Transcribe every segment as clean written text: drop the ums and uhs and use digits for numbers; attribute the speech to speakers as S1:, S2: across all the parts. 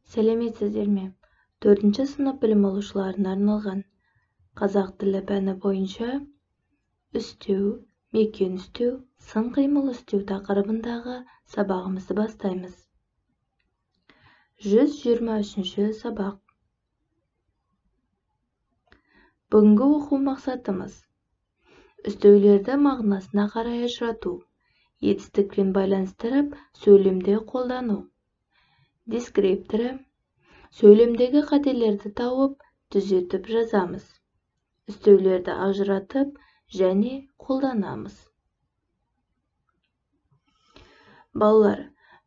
S1: Сәлеметсіздер ме? 4-ші сынып білім алушыларына арналған қазақ тілі пәні бойынша үстеу, мекен үстеу, сын қимыл үстеу тақырыбындағы сабағымызды бастаймыз. 123-ші сабақ. Бүгінгі оқу мақсатымыз үстеулерді мағынасына қарай ажырату, етістікпен байланыстырып сөйлемде қолдану. Дескрипторы сөйлемдегі қателерді тауып, түзетіп жазамыз. Үстеулерді ажыратып және қолданамыз. Балалар,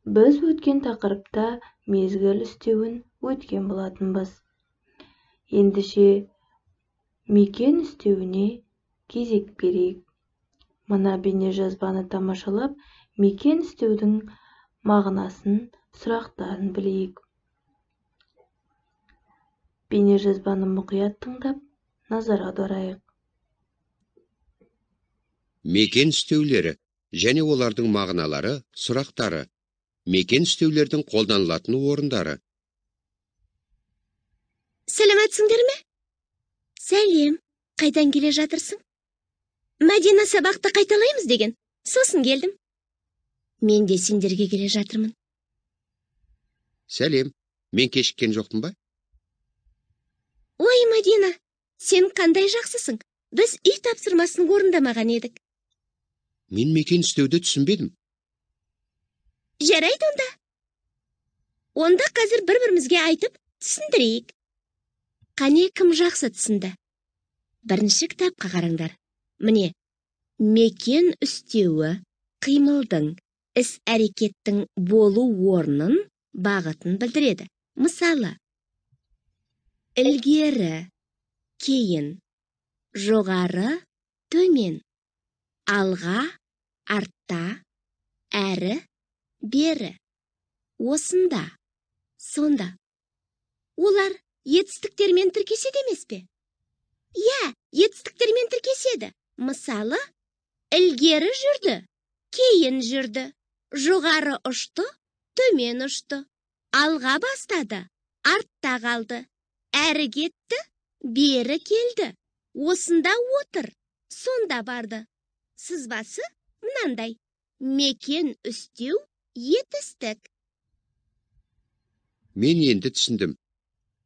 S1: біз өткен тақырыпта мезгіл үстеуін өткен болатынбыз. Ендеше мекен үстеуіне кезек берейік. Мына бейне жазбаны тамашалап, мекен үстеудің мағынасын, сұрақтарын білейік. Бейне жазбаны мұқият тыңдап, назар аударайық.
S2: Мекен үстеулері және олардың мағыналары, сұрақтары. Мекен үстеулердің қолданылатын орындары.
S3: Сәлеметсіңдер ме? Сәлем, қайдан келе жатырсың? Мәдина сабақты қайталаймыз деген, сосын келдім. Мен де сендерге келе жатырмын.
S2: Сәлем, мен кешіккен жоқпын ба?
S3: Ой, Мәдина, сен қандай жақсысың? Біз үй тапсырмасын орындамаған едік.
S2: Мен мекен үстеуді түсінбедім.
S3: Жарайды онда. Онда қазір бір-бірімізге айтып, түсіндірейік. Қане кім жақсы түсінді? Бірінші кітапқа қараңдар. Міне, мекен үстеуі қимылдың, іс-әрекеттің болу орнын, бағытын білдіреді. Мысалы, ілгері, кейін, жоғары, төмен, алға, артта, әрі, бері, осында, сонда. Олар етістіктермен тіркеседі емес пе? Иә, етістіктермен тіркеседі. Мысалы, ілгері жүрді, кейін жүрді, жоғары ұшты, төмен ұшты, алға бастады, артта қалды, әрі кетті, бері келді, осында отыр, сонда барды. Сызбасы мынандай: мекен үстеу етістік.
S2: Мен енді түсіндім.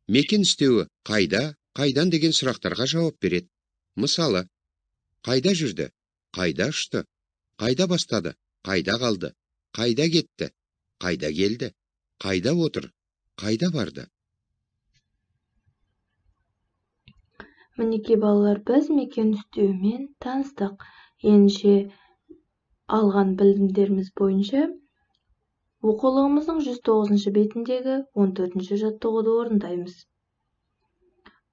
S2: Мекен үстеуі қайда, қайдан деген сұрақтарға жауап береді. Мысалы, қайда жүрді, қайда ұшты, қайда бастады, қайда қалды, қайда кетті, қайда келді, қайда отыр, қайда барды.
S1: Мінеки балалар, біз мекен үстеуімен таныстық. Ендеше алған білімдеріміз бойынша оқулығымыздың 109-шы бетіндегі 14-ші жаттығуды орындаймыз.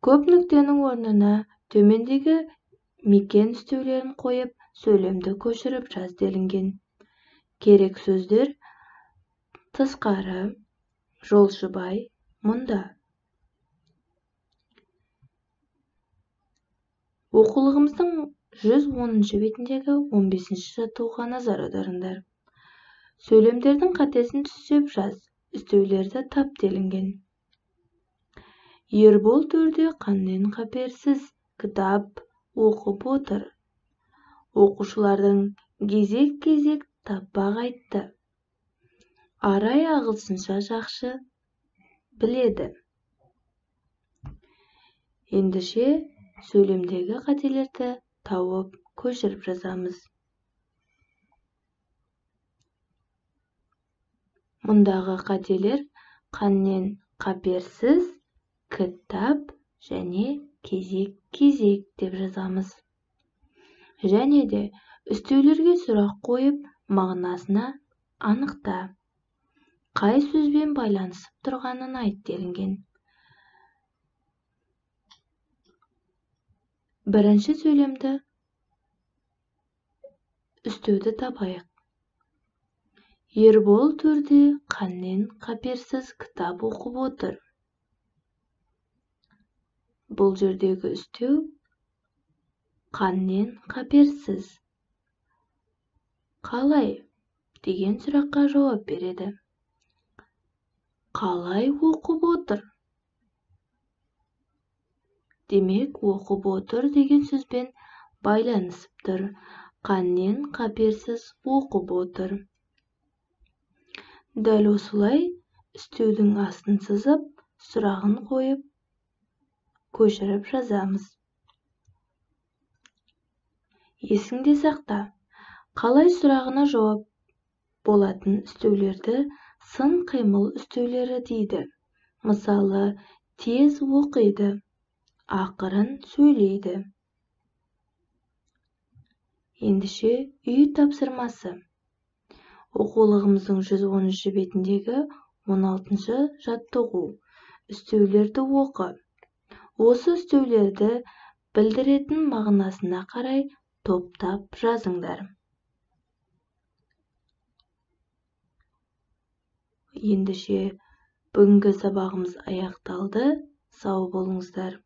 S1: Көп нүктенің орнына төмендегі мекен үстеулерін қойып, сөйлемді көшіріп жаз делінген. Керек сөздер тысқары, жолшыбай, мұнда. Оқулығымыздың 110-шы бетіндегі 15-ші жаттығуға назар аударыңдар. Сөйлемдердің қатесін түзеп жаз, үстеулерді тап делінген. Ербол төрде қаннен қаперсіз кітап оқып отыр. Оқушылардың кезек-кезек таппақ айтты. Арай ағылшынша жақсы біледі. Ендеше сөйлемдегі қателерді тауып көшіріп жазамыз. Мұндағы қателер қаннен қаперсіз, кітап және кезек-кезек деп жазамыз. Және де үстеулерге сұрақ қойып, мағынасына анықта. Қай сөзбен байланысып тұрғанын айт делінген. Бірінші сөйлемді үстеуді табайық. Ербол төрде қаннен қаперсіз кітап оқып отыр. Бұл жердегі үстеу қаннен қаперсіз. Қалай деген сұраққа жауап береді. Қалай оқып отыр? Демек, оқып отыр деген сөзбен байланысып тұр. Қаннен қаперсіз оқып отыр. Дәл осылай үстеудің астын сызып, сұрағын қойып, көшіріп жазамыз. Есіңде сақта, қалай сұрағына жауап болатын үстеулерді сын қимыл үстеулері дейді. Мысалы, тез оқиды, ақырын сөйлейді. Ендеше үй тапсырмасы. Оқулығымыздың 110 бетіндегі 16 жаттығу. Үстеулерді оқы. Осы үстеулерді білдіретін мағынасына қарай топтап жазыңдар. Ендеше бүгінгі сабағымыз аяқталды. Сау болыңыздар.